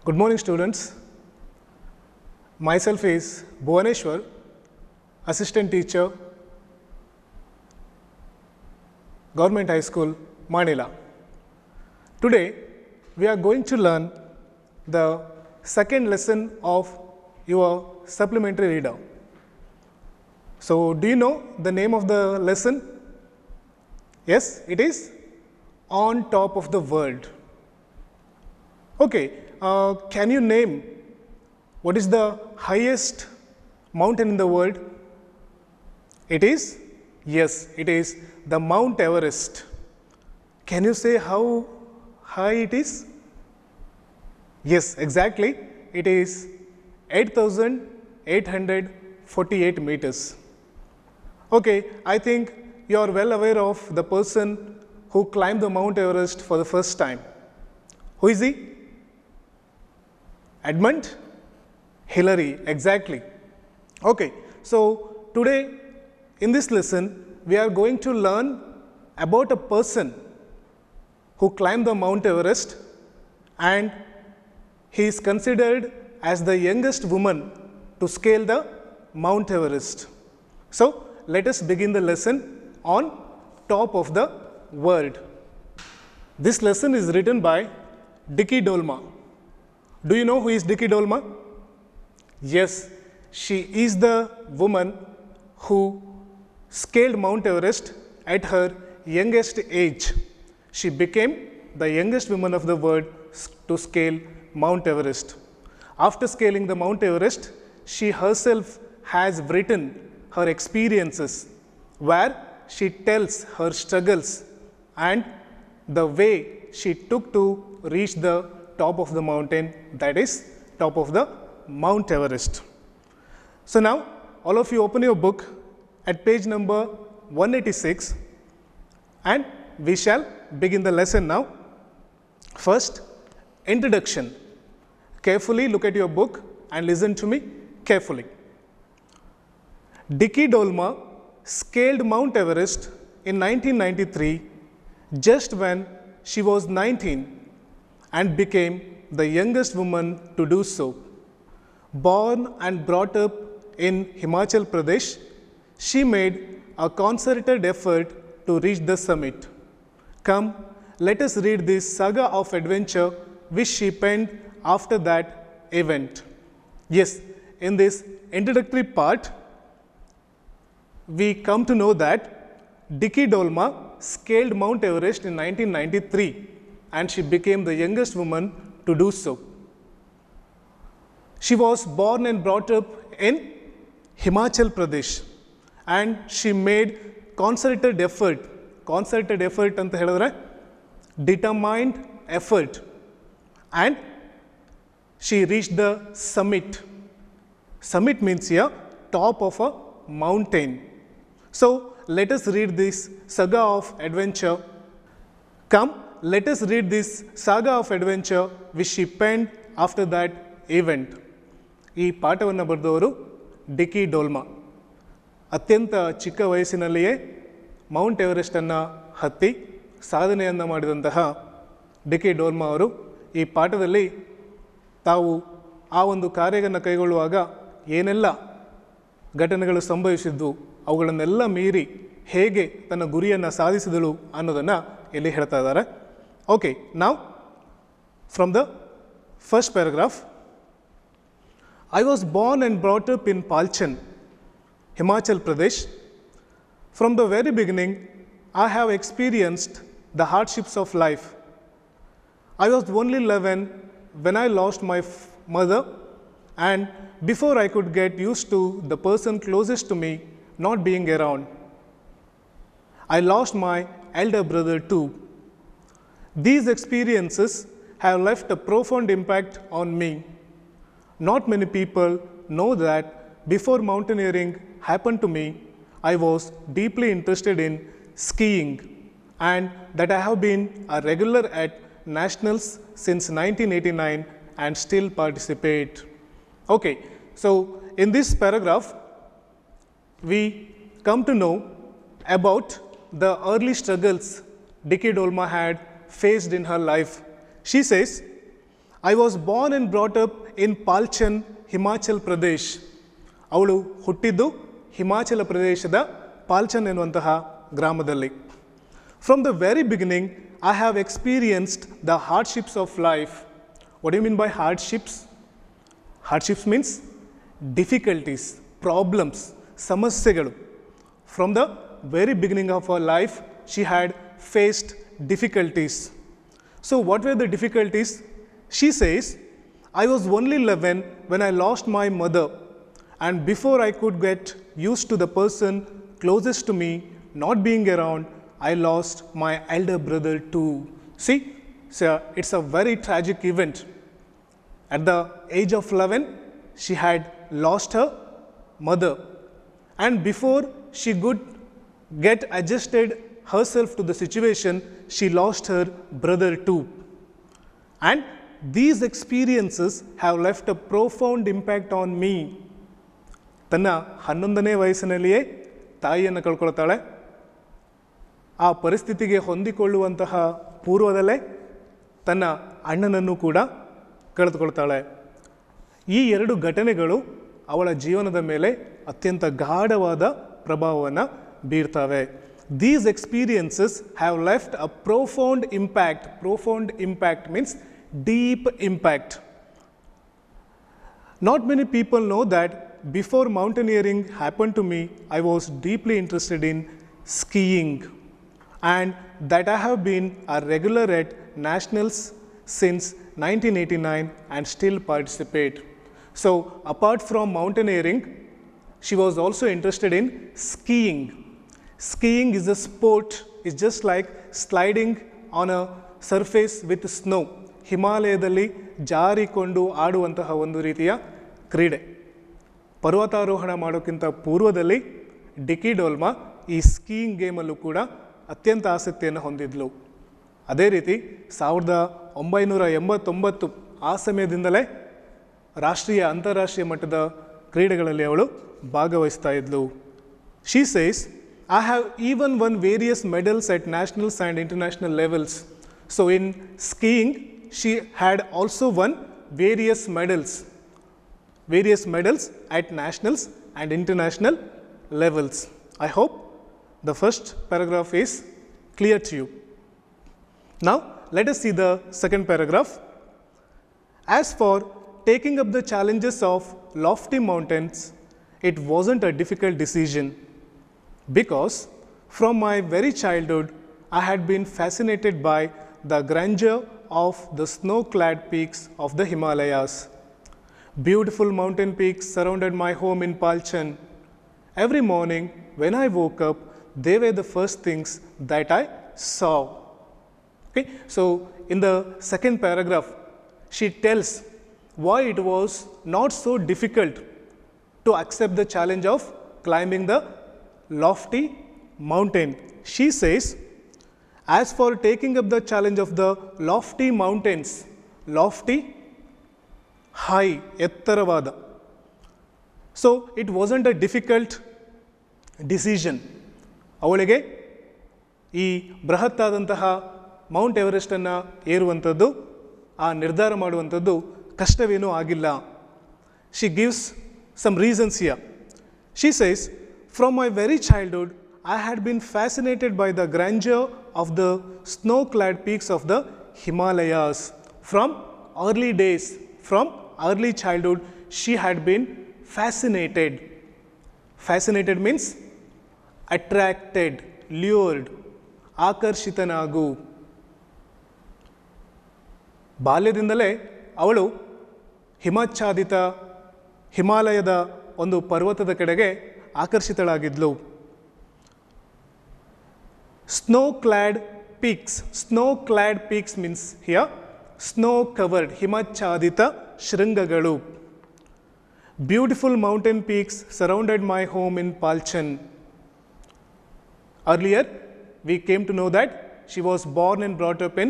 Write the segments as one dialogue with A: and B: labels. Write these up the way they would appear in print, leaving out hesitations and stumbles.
A: Good morning, students. Myself is Bhuvaneshwar, Assistant Teacher, Government High School, Manila. Today, we are going to learn the second lesson of your supplementary reader. So, do you know the name of the lesson? Yes, it is On Top of the World. Okay, can you name what is the highest mountain in the world? It is? Yes, it is the Mount Everest. Can you say how high it is? Yes, exactly. It is 8,848 meters. Okay, I think you are well aware of the person who climbed the Mount Everest for the first time. Who is he? Edmund Hillary, exactly. Okay, so today in this lesson, we are going to learn about a person who climbed the Mount Everest, and he is considered as the youngest woman to scale the Mount Everest. So, let us begin the lesson on Top of the World. This lesson is written by Dicky Dolma. Do you know who is Dicky Dolma? Yes, she is the woman who scaled Mount Everest at her youngest age. She became the youngest woman of the world to scale Mount Everest. After scaling the Mount Everest, she herself has written her experiences where she tells her struggles and the way she took to reach the top of the mountain, that is top of the Mount Everest. So now all of you open your book at page number 186 and we shall begin the lesson now. First, introduction. Carefully look at your book and listen to me carefully. Dicky Dolma scaled Mount Everest in 1993 just when she was 19 and became the youngest woman to do so. Born and brought up in Himachal Pradesh, she made a concerted effort to reach the summit. Come, let us read this saga of adventure which she penned after that event. Yes, in this introductory part, we come to know that Dicky Dolma scaled Mount Everest in 1993 and she became the youngest woman to do so. She was born and brought up in Himachal Pradesh and she made concerted effort anta helidre determined effort, and she reached the summit. Summit means here top of a mountain. So let us read this saga of adventure. Come, let us read this saga of adventure which she penned after that event. ಈ ಪಾಠವನ್ನು ಬರೆದವರು ಡಿಕಿ ಡೋಲ್ಮಾ. ಅತ್ಯಂತ ಚಿಕ್ಕ ವಯಸ್ಸಿನಲ್ಲಿಯೇ Mount ಎವರೆಸ್ಟನ್ನು ಹತ್ತಿ ಸಾಧನೆಯನ್ನು ಮಾಡಿದಂತಹ ಡಿಕಿ ಡೋಲ್ಮಾ ಅವರು ಈ ಪಾಠದಲ್ಲಿ ತಾವು ಆ ಒಂದು ಕಾರ್ಯವನ್ನು ಕೈಗೊಳ್ಳುವಾಗ ಏನೆಲ್ಲ ಘಟನೆಗಳು ಸಂಭವಿಸಿದ್ದು ಅವುಗಳನ್ನೆಲ್ಲ ಮೀರಿ ಹೇಗೆ ತನ್ನ ಗುರಿಯನ್ನು ಸಾಧಿಸಿದಳು ಅನ್ನೋದನ್ನು ಇಲ್ಲಿ ಹೇಳ್ತಾ ಇದ್ದಾರೆ. ಓಕೆ, ನಾವು from the first paragraph. I was born and brought up in Palchan, Himachal Pradesh. From the very beginning, I have experienced the hardships of life. I was only 11 when I lost my mother, and before I could get used to the person closest to me not being around. I lost my elder brother too. These experiences have left a profound impact on me. Not many people know that before mountaineering happened to me, I was deeply interested in skiing and that I have been a regular at nationals since 1989 and still participate. Okay, so in this paragraph, we come to know about the early struggles Dicky Dolma had faced in her life. She says, I was born and brought up in Palchan, Himachal Pradesh. ಅವಳು ಹುಟ್ಟಿದ್ದು ಹಿಮಾಚಲ ಪ್ರದೇಶದ ಪಾಲ್ಚನ್ ಎನ್ನುವಂತಹ ಗ್ರಾಮದಲ್ಲಿ. From the very beginning, I have experienced the hardships of life. What do you mean by hardships? Hardships means difficulties, problems, samasyaгаlu. From the very beginning of her life, she had faced difficulties. So what were the difficulties? She says, I was only 11 when I lost my mother, and before I could get used to the person closest to me not being around, I lost my elder brother too. See, so it's a very tragic event. At the age of 11, she had lost her mother, and before she could get adjusted herself to the situation, she lost her brother too. And these experiences have left a profound impact on me. ತನ್ನ 11ನೇ ವಯಸ್ಸಿನಲ್ಲಿಯೇ ತಾಯಿಯನ್ನು ಕಳ್ಕೊಳ್ತಾಳೆ. ಆ ಪರಿಸ್ಥಿತಿಗೆ ಹೊಂದಿಕೊಳ್ಳುವಂತಹ ಪೂರ್ವದಲ್ಲೇ ತನ್ನ ಅಣ್ಣನನ್ನು ಕೂಡ ಕಳೆದುಕೊಳ್ತಾಳೆ. ಈ ಎರಡು ಘಟನೆಗಳು ಅವಳ ಜೀವನದ ಮೇಲೆ ಅತ್ಯಂತ ಗಾಢವಾದ ಪ್ರಭಾವವನ್ನು ಬೀರ್ತವೆ. These experiences have left a profound impact. Profound impact means deep impact. Not many people know that before mountaineering happened to me, I was deeply interested in skiing, and that I have been a regular at nationals since 1989 and still participate. So apart from mountaineering, she was also interested in skiing. Skiing is a sport. It's just like sliding on a surface with snow. ಹಿಮಾಲಯದಲ್ಲಿ ಜಾರಿಕೊಂಡು ಆಡುವಂತಹ ಒಂದು ರೀತಿಯ ಕ್ರೀಡೆ. ಪರ್ವತಾರೋಹಣ ಮಾಡೋಕ್ಕಿಂತ ಪೂರ್ವದಲ್ಲಿ ಡಿಕಿ ಡೋಲ್ಮಾ ಈ skiing ಗೇಮಲ್ಲೂ ಕೂಡ ಅತ್ಯಂತ ಆಸಕ್ತಿಯನ್ನು ಹೊಂದಿದ್ಲು. ಅದೇ ರೀತಿ 1989 ಆ ಸಮಯದಿಂದಲೇ ರಾಷ್ಟ್ರೀಯ ಅಂತಾರಾಷ್ಟ್ರೀಯ ಮಟ್ಟದ ಕ್ರೀಡೆಗಳಲ್ಲಿ ಅವಳು ಭಾಗವಹಿಸ್ತಾ ಇದ್ಲು. She says, I have even won various medals at nationals and international levels. So in skiing, she had also won various medals at nationals and international levels. I hope the first paragraph is clear to you. Now, let us see the second paragraph. As for taking up the challenges of lofty mountains, it wasn't a difficult decision, because from my very childhood, I had been fascinated by the grandeur of the snow-clad peaks of the Himalayas. Beautiful mountain peaks surrounded my home in Palchan. Every morning when I woke up, they were the first things that I saw. Okay? So in the second paragraph, she tells why it was not so difficult to accept the challenge of climbing the lofty mountain. She says, as for taking up the challenge of the lofty mountains, lofty, high, ಎತ್ತರವಾದ. So it wasn't a difficult decision. ಅವಳಿಗೆ ಈ ಬೃಹತ್ತಾದಂತಹ Mount ಎವರೆಸ್ಟನ್ನು ಏರುವಂಥದ್ದು, ಆ ನಿರ್ಧಾರ ಮಾಡುವಂಥದ್ದು ಕಷ್ಟವೇನೂ ಆಗಿಲ್ಲ. She gives some reasons here. She says, from my very childhood, I had been fascinated by the grandeur of the snow-clad peaks of the Himalayas. From early days, from early childhood, she had been fascinated. Fascinated means attracted, lured, ಆಕರ್ಷಿತನಾಗು. ಬಾಲ್ಯದಿಂದಲೇ ಅವಳು ಹಿಮಾಚ್ಛಾದಿತ ಹಿಮಾಲಯದ ಒಂದು ಪರ್ವತದ ಕಡೆಗೆ ಆಕರ್ಷಿತಳಾಗಿದ್ಲು. Snow-clad peaks means here snow-covered, ಹಿಮಚ್ಛಾದಿತ ಶೃಂಗಗಳು. Beautiful mountain peaks surrounded my home in Palchan. Earlier, we came to know that she was born and brought up in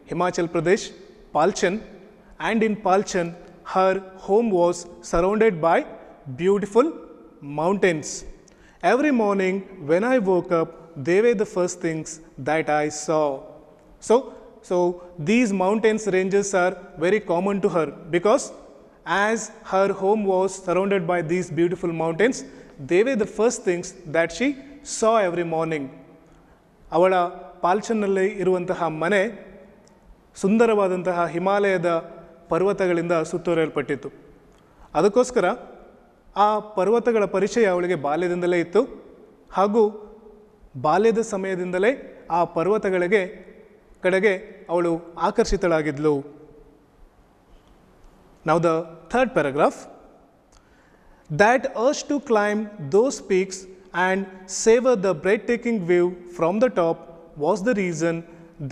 A: Himachal Pradesh, Palchan, and in Palchan, her home was surrounded by beautiful mountains. Every morning when I woke up, they were the first things that I saw. So, So these mountains ranges are very common to her because as her home was surrounded by these beautiful mountains, they were the first things that she saw every morning. ಅವಳ ಪಾಲ್ಚನ್ನಲ್ಲಿ ಇರುವಂತಹ ಮನೆ ಸುಂದರವಾದಂತಹ ಹಿಮಾಲಯದ ಪರ್ವತಗಳಿಂದ ಸುತ್ತುವರಿಯಲ್ಪಟ್ಟಿತ್ತು. ಅದಕ್ಕೋಸ್ಕರ ಆ ಪರ್ವತಗಳ ಪರಿಚಯ ಅವಳಿಗೆ ಬಾಲ್ಯದಿಂದಲೇ ಇತ್ತು ಹಾಗೂ ಬಾಲ್ಯದ ಸಮಯದಿಂದಲೇ ಆ ಪರ್ವತಗಳಿಗೆ ಕಡೆಗೆ ಅವಳು ಆಕರ್ಷಿತಳಾಗಿದ್ಲು. Now the third paragraph, that urge to climb those peaks and savor the breathtaking view from the top was the reason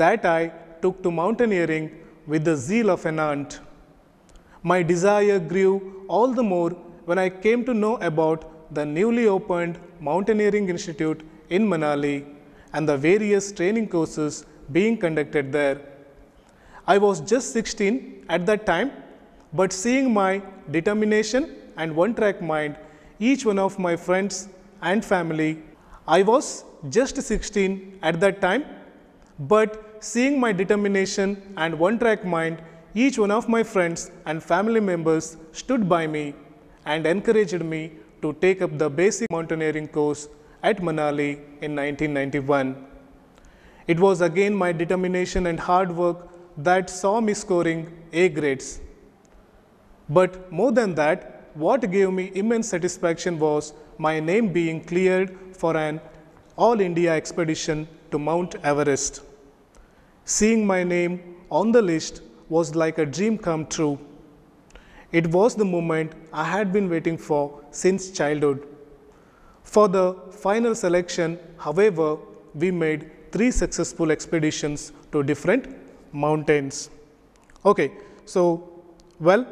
A: that I took to mountaineering with the zeal of an ant. My desire grew all the more when I came to know about the newly opened Mountaineering Institute in Manali and the various training courses being conducted there. I was just 16 at that time, but seeing my determination and one-track mind, each one of my friends and family, I was just 16 at that time, but seeing my determination and one-track mind, each one of my friends and family members stood by me and encouraged me to take up the basic mountaineering course at Manali in 1991. It was again my determination and hard work that saw me scoring A grades. But more than that, what gave me immense satisfaction was my name being cleared for an All India expedition to Mount Everest. Seeing my name on the list was like a dream come true. It was the moment I had been waiting for since childhood. For the final selection, however, we made 3 successful expeditions to different mountains. Okay, so, well,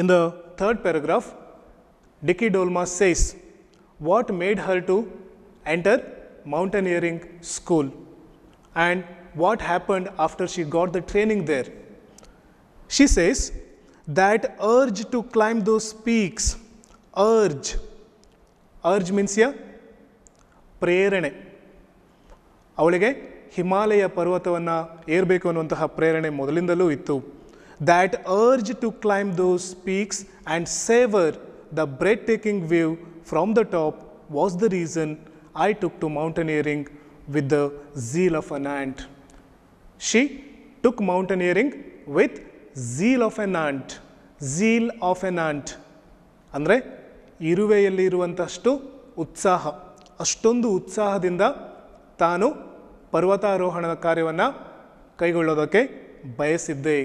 A: in the third paragraph, Dicky Dolma says what made her to enter mountaineering school and what happened after she got the training there. She says that urge to climb those peaks, urge means here ಪ್ರೇರಣೆ. ಅವಳಿಗೆ ಹಿಮಾಲಯ ಪರ್ವತವನ್ನು ಏರಬೇಕು ಅನ್ನುವಂತಹ ಪ್ರೇರಣೆ ಮೊದಲಿಂದಲೂ ಇತ್ತು. That urge to climb those peaks and savor the breathtaking view from the top was the reason I took to mountaineering with the zeal of an ant. She took mountaineering with zeal of an ant. Zeal of an ant ಅಂದರೆ ಇರುವೆಯಲ್ಲಿ ಇರುವಂತಷ್ಟು ಉತ್ಸಾಹ, ಅಷ್ಟೊಂದು ಉತ್ಸಾಹದಿಂದ ತಾನು ಪರ್ವತಾರೋಹಣದ ಕಾರ್ಯವನ್ನು ಕೈಗೊಳ್ಳೋದಕ್ಕೆ ಬಯಸಿದ್ದೆ.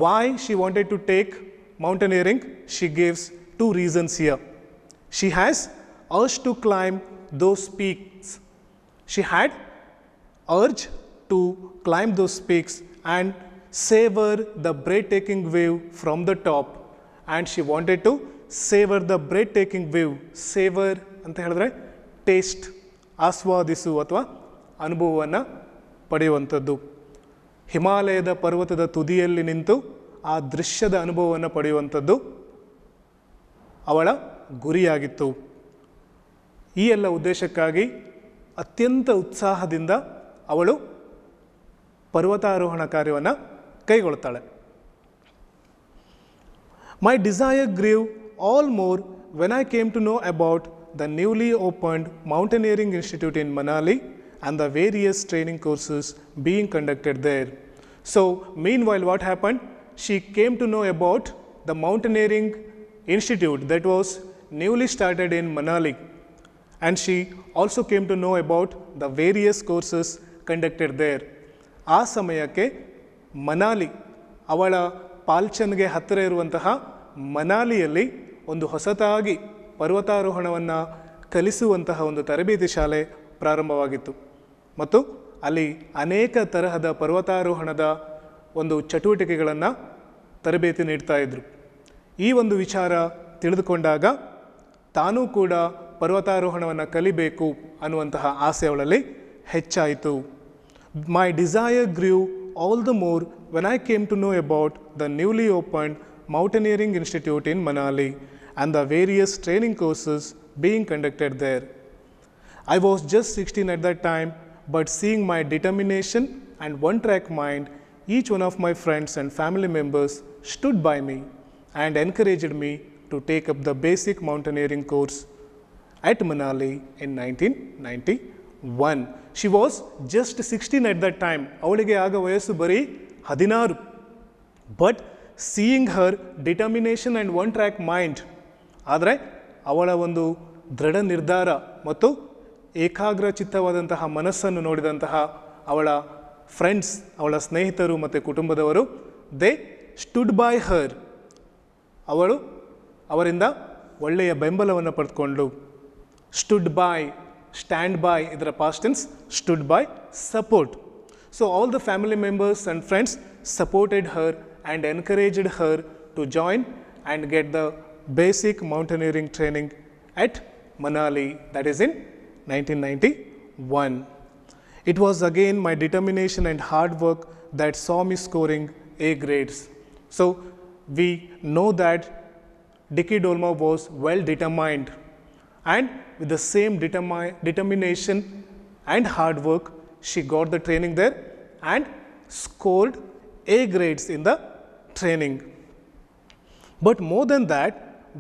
A: Why she wanted to take mountaineering? She gives 2 reasons here. She has urge to climb those peaks. She had urge to climb those peaks and savor the breathtaking view from the top. And she wanted to savor the breathtaking view. Savor ಅಂತ ಹೇಳಿದ್ರೆ taste, ಆಸ್ವಾದಿಸು ಅಥವಾ ಅನುಭವವನ್ನು ಪಡೆಯುವಂಥದ್ದು. ಹಿಮಾಲಯದ ಪರ್ವತದ ತುದಿಯಲ್ಲಿ ನಿಂತು ಆ ದೃಶ್ಯದ ಅನುಭವವನ್ನು ಪಡೆಯುವಂಥದ್ದು ಅವಳ ಗುರಿಯಾಗಿತ್ತು. ಈ ಎಲ್ಲ ಉದ್ದೇಶಕ್ಕಾಗಿ ಅತ್ಯಂತ ಉತ್ಸಾಹದಿಂದ ಅವಳು ಪರ್ವತಾರೋಹಣ ಕಾರ್ಯವನ್ನು ಕೈಗೊಳ್ತಾಳೆ. My desire grew all more when I came to know about the newly opened Mountaineering Institute in Manali and the various training courses being conducted there. So, meanwhile, what happened? She came to know about the Mountaineering Institute that was newly started in Manali, and she also came to know about the various courses conducted there. ಆ ಸಮಯಕ್ಕೆ ಮನಾಲಿ, ಅವಳ ಪಾಲ್ಚನ್ಗೆ ಹತ್ತಿರ ಇರುವಂತಹ ಮನಾಲಿಯಲ್ಲಿ ಒಂದು ಹೊಸತಾಗಿ ಪರ್ವತಾರೋಹಣವನ್ನು ಕಲಿಸುವಂತಹ ಒಂದು ತರಬೇತಿ ಶಾಲೆ ಪ್ರಾರಂಭವಾಗಿತ್ತು ಮತ್ತು ಅಲ್ಲಿ ಅನೇಕ ತರಹದ ಪರ್ವತಾರೋಹಣದ ಒಂದು ಚಟುವಟಿಕೆಗಳನ್ನು ತರಬೇತಿ ನೀಡ್ತಾ ಇದ್ದರು. ಈ ಒಂದು ವಿಚಾರ ತಿಳಿದುಕೊಂಡಾಗ ತಾನೂ ಕೂಡ ಪರ್ವತಾರೋಹಣವನ್ನು ಕಲಿಬೇಕು ಅನ್ನುವಂತಹ ಆಸೆ ಅವಳಲ್ಲಿ ಹೆಚ್ಚಾಯಿತು. My desire grew all the more when I came to know about the newly opened Mountaineering Institute in Manali and the various training courses being conducted there. I was just 16 at that time, but seeing my determination and one track mind, each one of my friends and family members stood by me and encouraged me to take up the basic mountaineering course at Manali in 1991. She was just 16 at that time. ಅವಳಿಗೆ ಆಗ ವಯಸ್ಸು ಬರೀ 16. But seeing her determination and one track mind, ಆದರೆ ಅವಳ ಒಂದು ದೃಢ ನಿರ್ಧಾರ ಮತ್ತು ಏಕಾಗ್ರ ಚಿತ್ತವಾದಂತಹ ಮನಸ್ಸನ್ನು ನೋಡಿದಂತಹ ಅವಳ ಫ್ರೆಂಡ್ಸ್, ಅವಳ ಸ್ನೇಹಿತರು ಮತ್ತು ಕುಟುಂಬದವರು, ದೇ ಸ್ಟುಡ್ ಬೈ ಹರ್, ಅವರಿಂದ ಒಳ್ಳೆಯ ಬೆಂಬಲವನ್ನು ಪಡೆದುಕೊಂಡು, ಸ್ಟುಡ್ ಬೈ, ಸ್ಟ್ಯಾಂಡ್ ಬೈ, ಇದರ past tense, stood by, support. So all the family members and friends supported her and encouraged her to join and get the basic mountaineering training at Manali, that is in 1991. It was again my determination and hard work that saw me scoring A grades. So we know that Dicky Dolma was well determined, and with the same determination and hard work, she got the training there and scored A grades in the training. But more than that,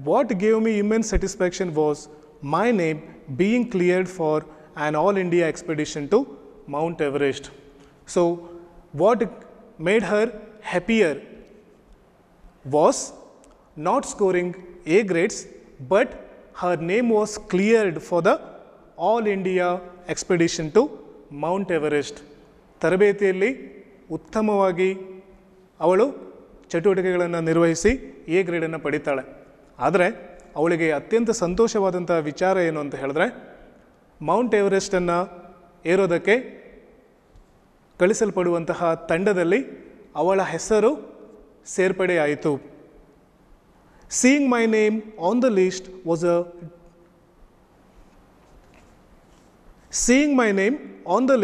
A: what gave me immense satisfaction was my name being cleared for an all India expedition to Mount Everest. So what made her happier was not scoring A grades, but her name was cleared for the all India expedition to Mount Everest. ತರಬೇತಿಯಲ್ಲಿ ಉತ್ತಮವಾಗಿ ಅವಳು ಚಟುವಟಿಕೆಗಳನ್ನು ನಿರ್ವಹಿಸಿ A ಗ್ರೇಡನ್ನು ಪಡಿತಾಳೆ. ಆದರೆ ಅವಳಿಗೆ ಅತ್ಯಂತ ಸಂತೋಷವಾದಂಥ ವಿಚಾರ ಏನು ಅಂತ ಹೇಳಿದ್ರೆ, ಮೌಂಟ್ ಎವರೆಸ್ಟನ್ನು ಏರೋದಕ್ಕೆ ಕಳಿಸಲ್ಪಡುವಂತಹ ತಂಡದಲ್ಲಿ ಅವಳ ಹೆಸರು ಸೇರ್ಪಡೆಯಾಯಿತು. Seeing my name on the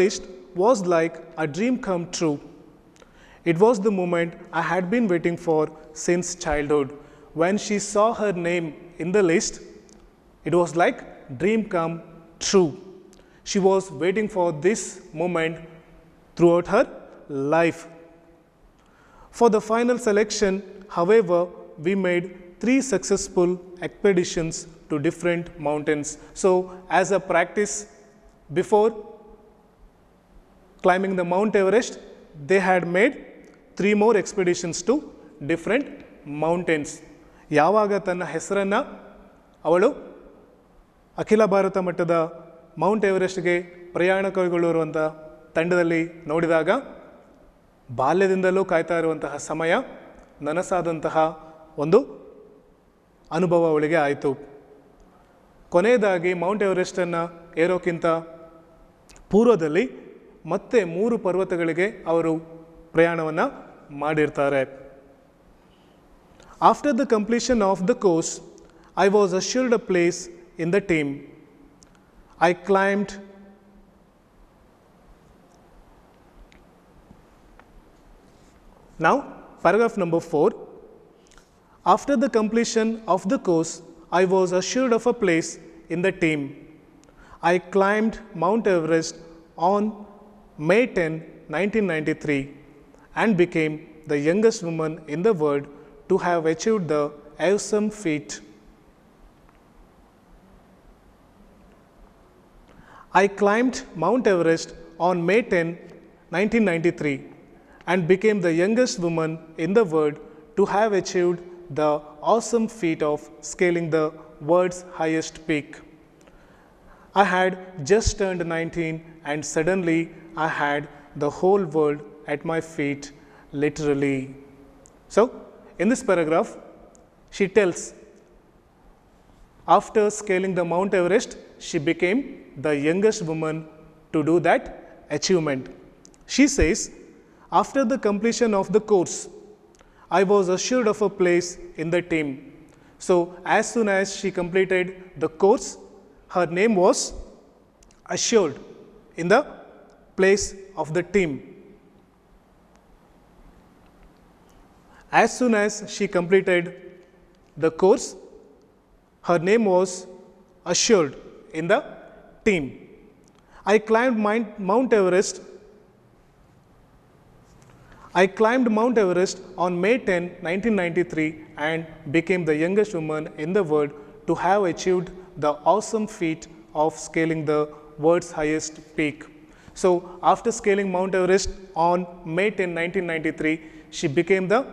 A: list was like a dream come true. It was the moment I had been waiting for since childhood. When she saw her name in the list, it was like dream come true. She was waiting for this moment throughout her life. For the final selection, however, we made 3 successful expeditions to different mountains. So as a practice before climbing the Mount Everest, they had made 3 more expeditions to different mountains. ಯಾವಾಗ ತನ್ನ ಹೆಸರನ್ನು ಅವಳು ಅಖಿಲ ಭಾರತ ಮಟ್ಟದ Mount ಎವರೆಸ್ಟ್ಗೆ ಪ್ರಯಾಣ ಕೈಗೊಳ್ಳುವಂಥ ತಂಡದಲ್ಲಿ ನೋಡಿದಾಗ, ಬಾಲ್ಯದಿಂದಲೂ ಕಾಯ್ತಾ ಇರುವಂತಹ ಸಮಯ ನನಸಾದಂತಹ ಒಂದು ಅನುಭವ ಅವಳಿಗೆ ಆಯಿತು. ಕೊನೆಯದಾಗಿ ಮೌಂಟ್ ಎವರೆಸ್ಟನ್ನು ಏರೋಕ್ಕಿಂತ ಪೂರ್ವದಲ್ಲಿ ಮತ್ತೆ 3 ಪರ್ವತಗಳಿಗೆ ಅವರು ಪ್ರಯಾಣವನ್ನು ಮಾಡಿರ್ತಾರೆ. After the completion of the course, I was assured a place in the team. I climbed Now, paragraph number 4. After the completion of the course, I was assured of a place in the team. I climbed Mount Everest on May 10, 1993 and became the youngest woman in the world to have achieved the awesome feat. I climbed Mount Everest on May 10, 1993 and became the youngest woman in the world to have achieved the awesome feat of scaling the world's highest peak. I had just turned 19 and suddenly I had the whole world at my feet, literally. So, in this paragraph, she tells, after scaling the Mount Everest, she became the youngest woman to do that achievement. She says, after the completion of the course, I was assured of a place in the team. So, as soon as she completed the course, her name was assured in the place of the team. As soon as she completed the course, her name was assured in the team. I climbed Mount Everest I climbed Mount Everest on May 10, 1993 and became the youngest woman in the world to have achieved the awesome feat of scaling the world's highest peak. So after scaling Mount Everest on May 10, 1993, she became the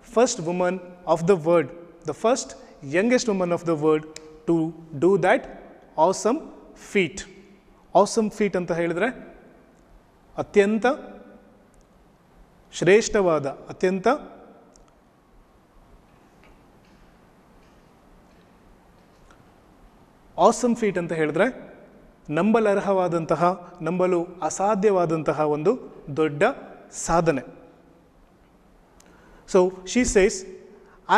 A: first woman of the world, the first youngest woman of the world to do that awesome feat. Awesome feat ಅಂತ ಹೇಳಿದ್ರೆ ಅತ್ಯಂತ ಶ್ರೇಷ್ಠವಾದ, ಅತ್ಯಂತ awesome feet ಅಂತ ಹೇಳಿದ್ರೆ ನಂಬಲರ್ಹವಾದಂತಹ, ನಂಬಲು ಅಸಾಧ್ಯವಾದಂತಹ ಒಂದು ದೊಡ್ಡ ಸಾಧನೆ. So she says,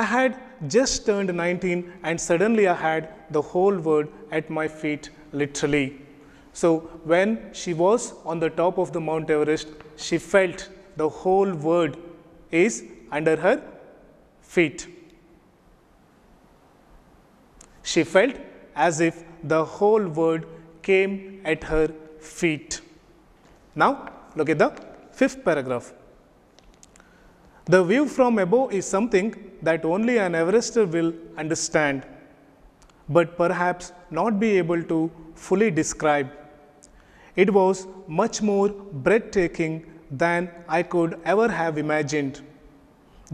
A: I had just turned 19 and suddenly I had the whole world at my feet, literally. So when she was on the top of the Mount Everest, she felt the whole world is under her feet. She felt as if the whole world came at her feet. Now look at the 5th paragraph. The view from above is something that only an Everester will understand, but perhaps not be able to fully describe. It was much more breathtaking than I could ever have imagined.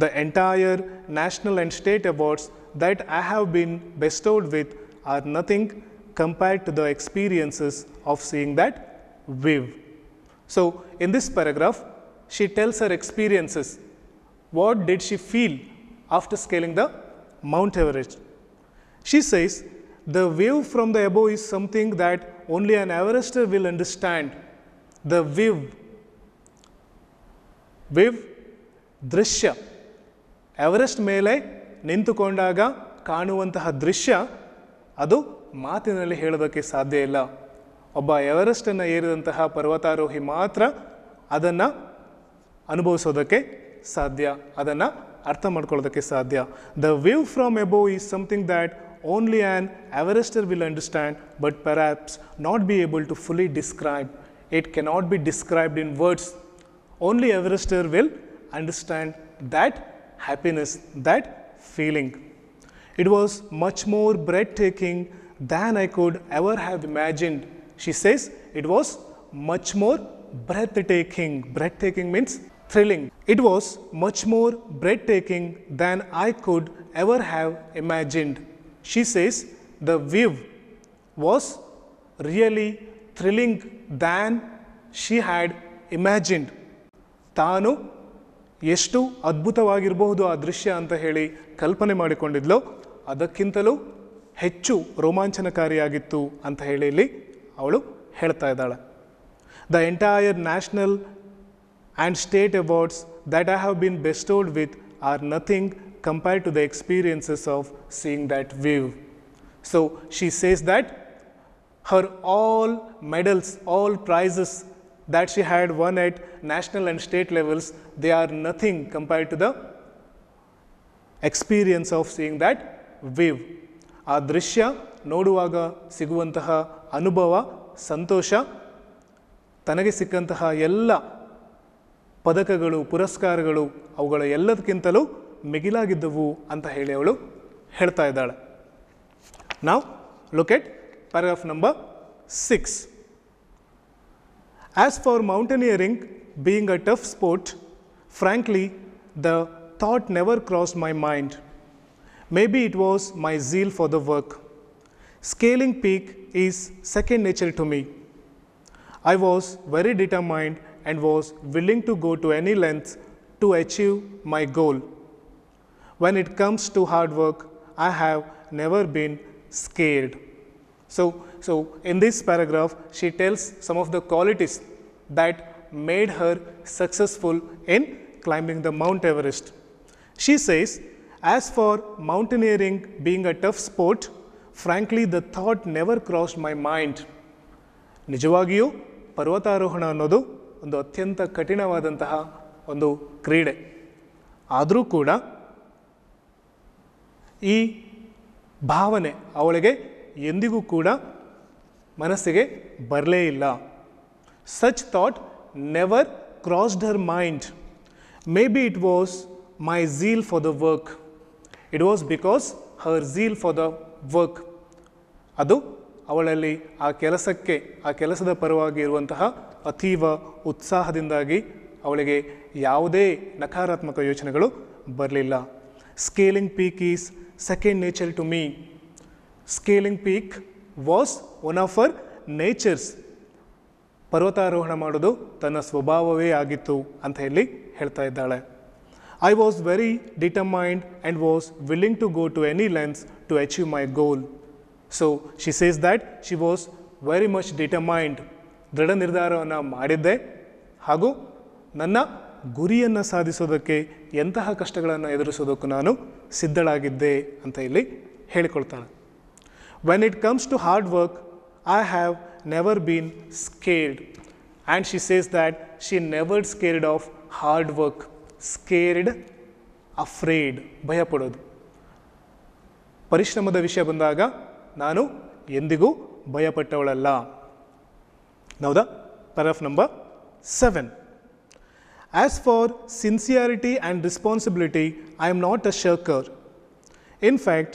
A: The entire national and state awards that I have been bestowed with are nothing compared to the experiences of seeing that view. So in this paragraph, she tells her experiences. What did she feel after scaling the Mount Everest? She says, the view from the above is something that only an Everester will understand. The view, ದೃಶ್ಯ, Everest ಮೇಲೆ ನಿಂತುಕೊಂಡಾಗ ಕಾಣುವಂತಹ ದೃಶ್ಯ, ಅದು ಮಾತಿನಲ್ಲಿ ಹೇಳೋದಕ್ಕೆ ಸಾಧ್ಯ ಇಲ್ಲ. ಒಬ್ಬ ಎವರೆಸ್ಟನ್ನು ಏರಿದಂತಹ ಪರ್ವತಾರೋಹಿ ಮಾತ್ರ ಅದನ್ನು ಅನುಭವಿಸೋದಕ್ಕೆ ಸಾಧ್ಯ, ಅದನ್ನು ಅರ್ಥ ಮಾಡ್ಕೊಳ್ಳೋದಕ್ಕೆ ಸಾಧ್ಯ. The view from above is something that only an Everester will understand but perhaps not be able to fully describe. It cannot be described in words. Only Everester will understand that happiness, that feeling. It was much more breathtaking than I could ever have imagined. She says it was much more breathtaking. Breathtaking means thrilling. It was much more breathtaking than I could ever have imagined. She says the view was really thrilling than she had imagined. ತಾನು ಎಷ್ಟು ಅದ್ಭುತವಾಗಿರಬಹುದು ಆ ದೃಶ್ಯ ಅಂತ ಹೇಳಿ ಕಲ್ಪನೆ ಮಾಡಿಕೊಂಡಿದ್ಲೋ ಅದಕ್ಕಿಂತಲೂ ಹೆಚ್ಚು ರೋಮಾಂಚನಕಾರಿಯಾಗಿತ್ತು ಅಂತ ಹೇಳಿ ಇಲ್ಲಿ ಅವಳು ಹೇಳ್ತಾ ಇದ್ದಾಳೆ. The entire national and state awards that I have been bestowed with are nothing compared to the experiences of seeing that view. So she says that her all medals, all prizes that she had won at national and state levels, they are nothing compared to the experience of seeing that view. ಆ ದೃಶ್ಯ ನೋಡುವಾಗ ಸಿಗುವಂತಹ ಅನುಭವ, ಸಂತೋಷ, ತನಗೆ ಸಿಕ್ಕಂತಹ ಎಲ್ಲ ಪದಕಗಳು, ಪುರಸ್ಕಾರಗಳು, ಅವುಗಳ ಎಲ್ಲದಕ್ಕಿಂತಲೂ ಮಿಗಿಲಾಗಿದ್ದವು ಅಂತ ಹೇಳಿ ಅವಳು ಹೇಳ್ತಾ ಇದ್ದಾಳೆ. Now look at paragraph number 6. As for mountaineering being a tough sport, frankly, the thought never crossed my mind. Maybe it was my zeal for the work. Scaling peak is second nature to me. I was very determined and was willing to go to any lengths to achieve my goal. When it comes to hard work, I have never been scared. So in this paragraph, she tells some of the qualities that made her successful in climbing the Mount Everest. She says, as for mountaineering being a tough sport, frankly, the thought never crossed my mind. ನಿಜವಾಗಿಯೂ ಪರ್ವತಾರೋಹಣ ಅನ್ನೋದು ಒಂದು ಅತ್ಯಂತ ಕಠಿಣವಾದಂತಹ ಒಂದು ಕ್ರೀಡೆ. ಆದರೂ ಕೂಡ ಈ ಭಾವನೆ ಅವಳಿಗೆ ಎಂದಿಗೂ ಕೂಡ ಮನಸ್ಸಿಗೆ ಬರಲೇ ಇಲ್ಲ. Such thought never crossed her mind. Maybe it was my zeal for the work. It was because her zeal for the work. ಅದು ಅವಳಲ್ಲಿ ಆ ಕೆಲಸದ ಪರವಾಗಿ ಇರುವಂತಹ ಅತೀವ ಉತ್ಸಾಹದಿಂದಾಗಿ ಅವಳಿಗೆ ಯಾವುದೇ ನಕಾರಾತ್ಮಕ ಯೋಚನೆಗಳು ಬರಲಿಲ್ಲ. Scaling peak is second nature to me. Scaling peak was one of our natures. ಪರ್ವತಾರೋಹಣ ಮಾಡೋದು ತನ್ನ ಸ್ವಭಾವವೇ ಆಗಿತ್ತು ಅಂತ ಹೇಳಿ ಹೇಳ್ತಾ ಇದ್ದಾಳೆ. I was very determined and was willing to go to any lengths to achieve my goal. So she says that she was very much determined. ದೃಢ ನಿರ್ಧಾರವನ್ನು ಮಾಡಿದ್ದೆ ಹಾಗೂ ನನ್ನ ಗುರಿಯನ್ನು ಸಾಧಿಸೋದಕ್ಕೆ ಎಂತಹ ಕಷ್ಟಗಳನ್ನು ಎದುರಿಸೋದಕ್ಕೂ ನಾನು ಸಿದ್ಧಳಾಗಿದ್ದೆ ಅಂತ ಇಲ್ಲಿ ಹೇಳಿಕೊಳ್ತಾಳೆ. When it comes to hard work I have never been scared. And she says that she never scared of hard work. Scared, afraid, ಭಯಪಡೋದು. ಪರಿಶ್ರಮದ ವಿಷಯ ಬಂದಾಗ ನಾನು ಎಂದಿಗೂ ಭಯಪಟ್ಟವಳಲ್ಲ. Now the paragraph number 7. As for sincerity and responsibility, I am not a shirker. In fact,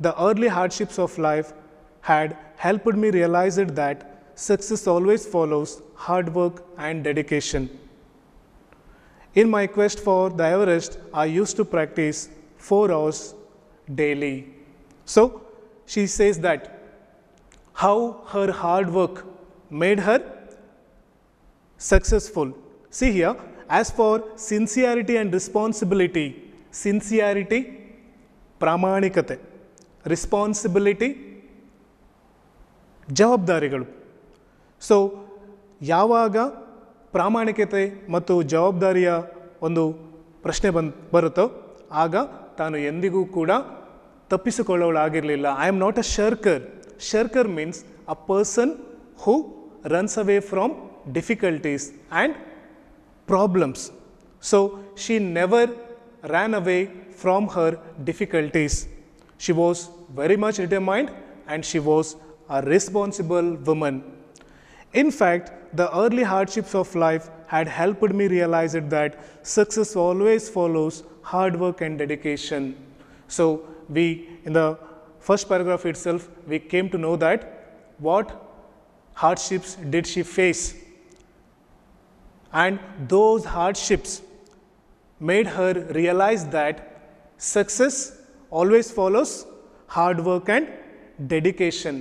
A: the early hardships of life had helped me realize it that success always follows hard work and dedication. In my quest for the Everest, I used to practice 4 hours daily. So, she says that how her hard work made her successful. See here, as for sincerity and responsibility, sincerity, ಪ್ರಾಮಾಣಿಕತೆ, responsibility, ಜವಾಬ್ದಾರಿಗಳು. So ಯಾವಾಗ ಪ್ರಾಮಾಣಿಕತೆ ಮತ್ತು ಜವಾಬ್ದಾರಿಯ ಒಂದು ಪ್ರಶ್ನೆ ಬರುತ್ತೋ ಆಗ ತಾನು ಎಂದಿಗೂ ಕೂಡ ತಪ್ಪಿಸಿಕೊಳ್ಳೋಳಾಗಿರಲಿಲ್ಲ. I am not a shirker. Shirker means a person who runs away from difficulties and problems. So she never ran away from her difficulties. She was very much determined and she was a responsible woman. In fact, the early hardships of life had helped me realize it that success always follows hard work and dedication. So we, in the first paragraph itself, we came to know that what hardships did she face, and those hardships made her realize that success always follows hard work and dedication.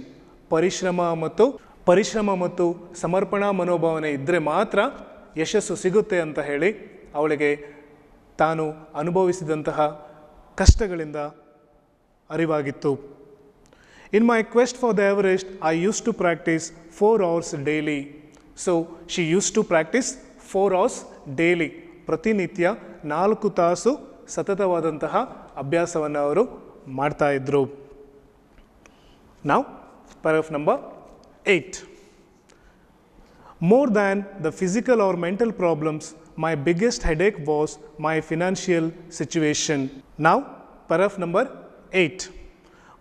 A: ಪರಿಶ್ರಮ ಮತ್ತು ಸಮರ್ಪಣಾ ಮನೋಭಾವನೆ ಇದ್ದರೆ ಮಾತ್ರ ಯಶಸ್ಸು ಸಿಗುತ್ತೆ ಅಂತ ಹೇಳಿ ಅವಳಿಗೆ ತಾನು ಅನುಭವಿಸಿದಂತಹ ಕಷ್ಟಗಳಿಂದ ಅರಿವಾಗಿತ್ತು. In my quest for the Everest I use to practice 4 hours daily. So she use to practice 4 hours daily. ಪ್ರತಿನಿತ್ಯ 4 ತಾಸು ಸತತವಾದಂತಹ ಅಭ್ಯಾಸವನ್ನು ಅವರು ಮಾಡ್ತಾ ಇದ್ದರು. Now paragraph number 8. More than the physical or mental problems, my biggest headache was my financial situation. Now paragraph number 8.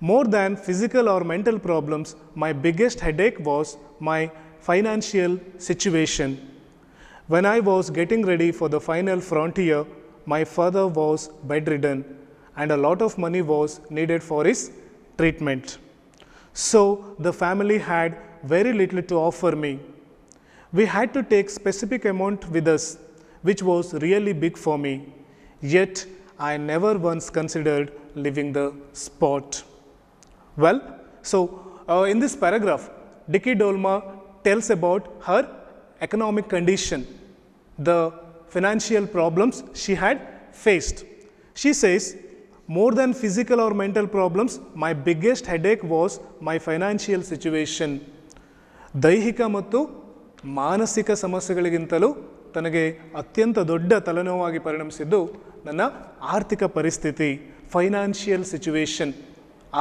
A: More than physical or mental problems, my biggest headache was my financial situation. When I was getting ready for the final frontier, my father was bedridden and a lot of money was needed for his treatment. So the family had very little to offer me. We had to take specific amount with us, which was really big for me. Yet I never once considered leaving the spot. Well, so in this paragraph, Dicky Dolma tells about her economic condition, the financial problems she had faced. She says, more than physical or mental problems, my biggest headache was my financial situation. ದೈಹಿಕ ಮತ್ತು ಮಾನಸಿಕ ಸಮಸ್ಯೆಗಳಿಗಿಂತಲೂ ತನಗೆ ಅತ್ಯಂತ ದೊಡ್ಡ ತಲೆನೋವಾಗಿ ಪರಿಣಮಿಸಿದ್ದು ನನ್ನ ಆರ್ಥಿಕ ಪರಿಸ್ಥಿತಿ, financial situation,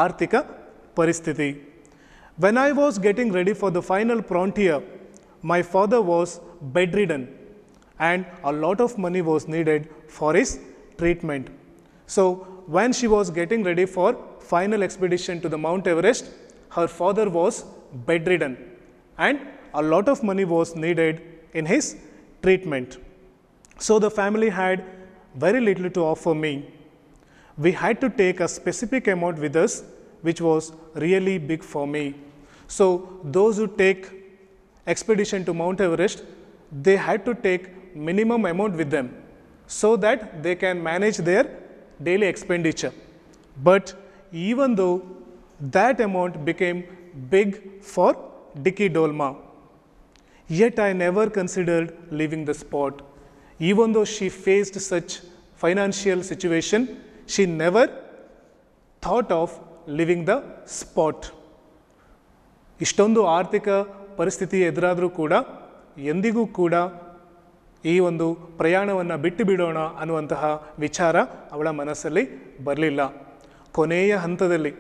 A: ಆರ್ಥಿಕ ಪರಿಸ್ಥಿತಿ. When I was getting ready for the final frontier, my father was bedridden and a lot of money was needed for his treatment. So when she was getting ready for final expedition to the Mount Everest, her father was bedridden and a lot of money was needed in his treatment. So the family had very little to offer me. We had to take a specific amount with us, which was really big for me. So those who take expedition to Mount Everest, they had to take minimum amount with them so that they can manage their daily expenditure. But even though that amount became big for Dicky Dolma, yet I never considered leaving the spot. Even though she faced such financial situation, she never thought of leaving the spot. ಇಷ್ಟೊಂದು ಆರ್ಥಿಕ ಪರಿಸ್ಥಿತಿ ಎದುರಾದರೂ ಕೂಡ ಎಂದಿಗೂ ಕೂಡ ಈ ಒಂದು ಪ್ರಯಾಣವನ್ನು ಬಿಟ್ಟು ಬಿಡೋಣ ಅನ್ನುವಂತಹ ವಿಚಾರ ಅವಳ ಮನಸ್ಸಲ್ಲಿ ಬರಲಿಲ್ಲ. ಕೊನೆಯ ಹಂತದಲ್ಲಿ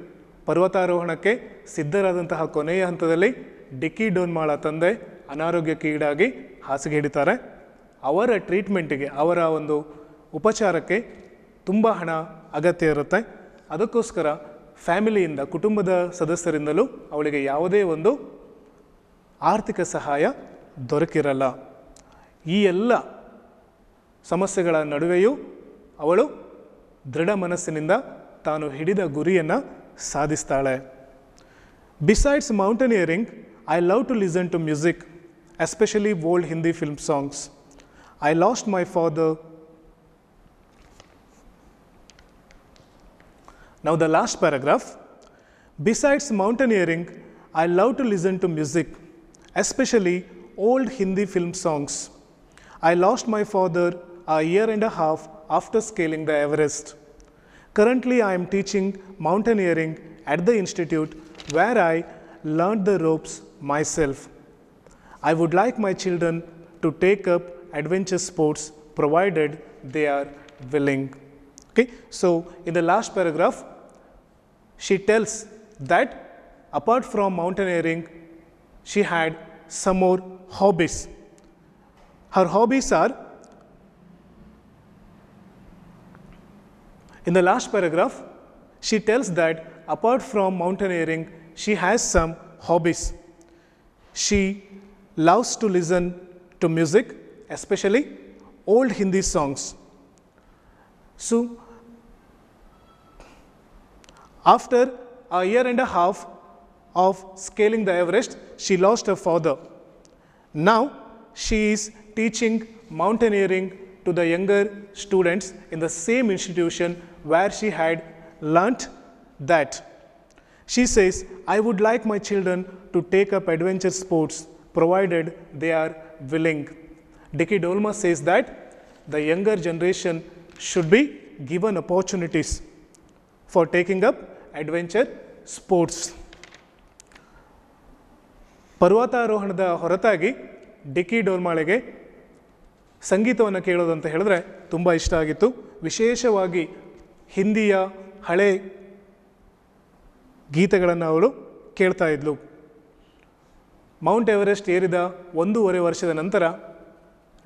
A: ಪರ್ವತಾರೋಹಣಕ್ಕೆ ಸಿದ್ಧರಾದಂತಹ ಕೊನೆಯ ಹಂತದಲ್ಲಿ ಡಿಕ್ಕಿ ಡೋಲ್ಮಾಳ ತಂದೆ ಅನಾರೋಗ್ಯಕ್ಕೆ ಈಡಾಗಿ ಹಾಸಿಗೆ ಹಿಡಿತಾರೆ. ಅವರ ಟ್ರೀಟ್ಮೆಂಟಿಗೆ, ಅವರ ಒಂದು ಉಪಚಾರಕ್ಕೆ ತುಂಬ ಹಣ ಅಗತ್ಯ ಇರುತ್ತೆ. ಅದಕ್ಕೋಸ್ಕರ ಫ್ಯಾಮಿಲಿಯಿಂದ, ಕುಟುಂಬದ ಸದಸ್ಯರಿಂದಲೂ ಅವಳಿಗೆ ಯಾವುದೇ ಒಂದು ಆರ್ಥಿಕ ಸಹಾಯ ದೊರಕಿರಲ್ಲ. ಈ ಎಲ್ಲ ಸಮಸ್ಯೆಗಳ ನಡುವೆಯೂ ಅವಳು ದೃಢ ಮನಸ್ಸಿನಿಂದ ತಾನು ಹಿಡಿದ ಗುರಿಯನ್ನು ಸಾಧಿಸ್ತಾಳೆ. Besides mountaineering, I love to listen to music, especially old Hindi film songs. I lost my father. Now the last paragraph. Besides mountaineering, I love to listen to music, especially old Hindi film songs. I lost my father a year and a half after scaling the Everest. Currently, I am teaching mountaineering at the institute where I learned the ropes myself. I would like my children to take up adventure sports provided they are willing. Okay, so in the last paragraph, she tells that apart from mountaineering, she had some more hobbies. Her hobbies are, in the last paragraph, she tells that apart from mountaineering, she has some hobbies. She loves to listen to music, especially old Hindi songs. So, after a year and a half of scaling the Everest, she lost her father. Now, she is teaching mountaineering to the younger students in the same institution where she had learnt that. She says, I would like my children to take up adventure sports provided they are willing. Dicky Dolma says that the younger generation should be given opportunities for taking up adventure sports. ಪರ್ವತಾರೋಹಣದ ಹೊರತಾಗಿ ಡಿಕ್ಕಿ ಡೋಲ್ಮಾಳಿಗೆ ಸಂಗೀತವನ್ನು ಕೇಳೋದು ಅಂತ ಹೇಳಿದ್ರೆ ತುಂಬ ಇಷ್ಟ ಆಗಿತ್ತು. ವಿಶೇಷವಾಗಿ ಹಿಂದಿಯ ಹಳೆ ಗೀತೆಗಳನ್ನು ಅವಳು ಕೇಳ್ತಾ ಇದ್ಲು. ಮೌಂಟ್ ಎವರೆಸ್ಟ್ ಏರಿದ 1.5 ವರ್ಷದ ನಂತರ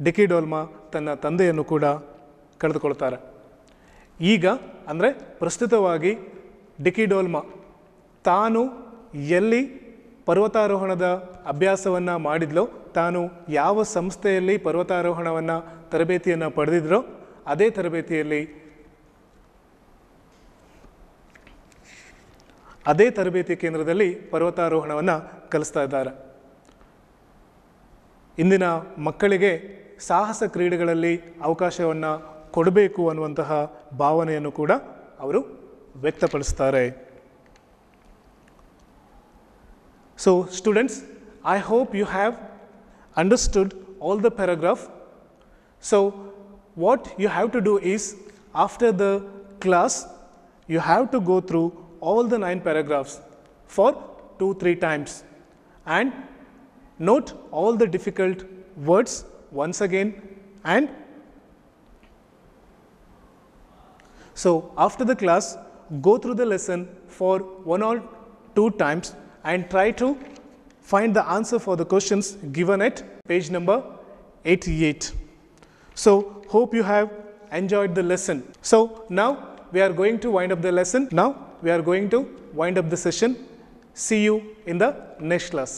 A: ಡಿಕ್ಕಿ ಡೋಲ್ಮಾ ತನ್ನ ತಂದೆಯನ್ನು ಕೂಡ ಕಳೆದುಕೊಳ್ತಾರೆ. ಈಗ ಅಂದರೆ ಪ್ರಸ್ತುತವಾಗಿ ಡಿಕ್ಕಿ ಡೋಲ್ಮಾ ತಾನು ಎಲ್ಲಿ ಪರ್ವತಾರೋಹಣದ ಅಭ್ಯಾಸವನ್ನು ಮಾಡಿದ್ಲೋ, ತಾನು ಯಾವ ಸಂಸ್ಥೆಯಲ್ಲಿ ಪರ್ವತಾರೋಹಣವನ್ನು ತರಬೇತಿಯನ್ನು ಪಡೆದಿದ್ರೋ ಅದೇ ತರಬೇತಿಯಲ್ಲಿ ಅದೇ ತರಬೇತಿ ಕೇಂದ್ರದಲ್ಲಿ ಪರ್ವತಾರೋಹಣವನ್ನು ಕಲಿಸ್ತಾ ಇದ್ದಾರೆ. ಇಂದಿನ ಮಕ್ಕಳಿಗೆ ಸಾಹಸ ಕ್ರೀಡೆಗಳಲ್ಲಿ ಅವಕಾಶವನ್ನು ಕೊಡಬೇಕು ಅನ್ನುವಂತಹ ಭಾವನೆಯನ್ನು ಕೂಡ ಅವರು ವ್ಯಕ್ತಪಡಿಸ್ತಾರೆ. So students, I hope you have understood all the paragraph. So what you have to do is, after the class, you have to go through all the 9 paragraphs for 2-3 times and note all the difficult words once again. And so after the class, go through the lesson for 1 or 2 times and try to find the answer for the questions given at page number 88. So hope you have enjoyed the lesson. So now we are going to wind up the lesson. Now we are going to wind up the session. See you in the next class.